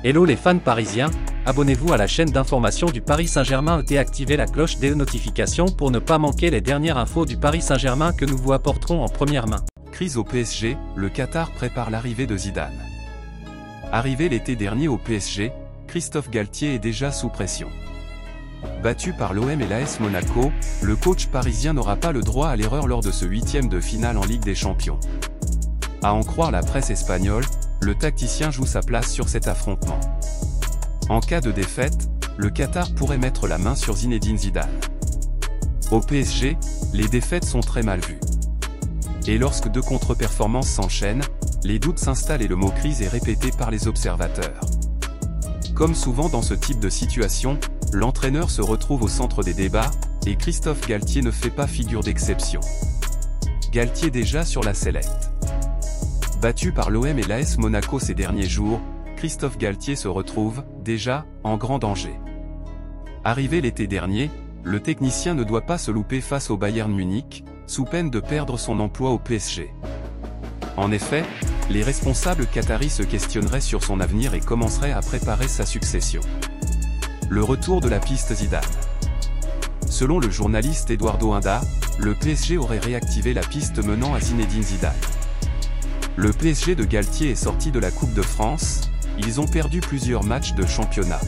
Hello les fans parisiens, abonnez-vous à la chaîne d'information du Paris Saint-Germain et activez la cloche des notifications pour ne pas manquer les dernières infos du Paris Saint-Germain que nous vous apporterons en première main. Crise au PSG, le Qatar prépare l'arrivée de Zidane. Arrivé l'été dernier au PSG, Christophe Galtier est déjà sous pression. Battu par l'OM et l'AS Monaco, le coach parisien n'aura pas le droit à l'erreur lors de ce huitième de finale en Ligue des Champions. À en croire la presse espagnole, le tacticien joue sa place sur cet affrontement. En cas de défaite, le Qatar pourrait mettre la main sur Zinedine Zidane. Au PSG, les défaites sont très mal vues. Et lorsque deux contre-performances s'enchaînent, les doutes s'installent et le mot crise est répété par les observateurs. Comme souvent dans ce type de situation, l'entraîneur se retrouve au centre des débats, et Christophe Galtier ne fait pas figure d'exception. Galtier déjà sur la sellette. Battu par l'OM et l'AS Monaco ces derniers jours, Christophe Galtier se retrouve, déjà, en grand danger. Arrivé l'été dernier, le technicien ne doit pas se louper face au Bayern Munich, sous peine de perdre son emploi au PSG. En effet, les responsables qataris se questionneraient sur son avenir et commenceraient à préparer sa succession. Le retour de la piste Zidane. Selon le journaliste Eduardo Inda, le PSG aurait réactivé la piste menant à Zinedine Zidane. Le PSG de Galtier est sorti de la Coupe de France, ils ont perdu plusieurs matchs de championnat.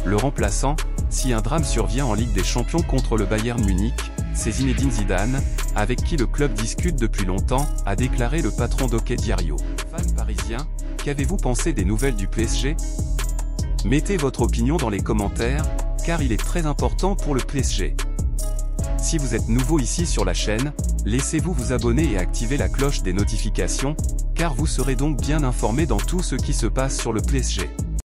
Le remplaçant, si un drame survient en Ligue des Champions contre le Bayern Munich, c'est Zinedine Zidane, avec qui le club discute depuis longtemps, a déclaré le patron d'Hockey Diario. Fans parisiens, qu'avez-vous pensé des nouvelles du PSG? Mettez votre opinion dans les commentaires, car il est très important pour le PSG. Si vous êtes nouveau ici sur la chaîne, laissez-vous vous abonner et activer la cloche des notifications, car vous serez donc bien informé dans tout ce qui se passe sur le PSG.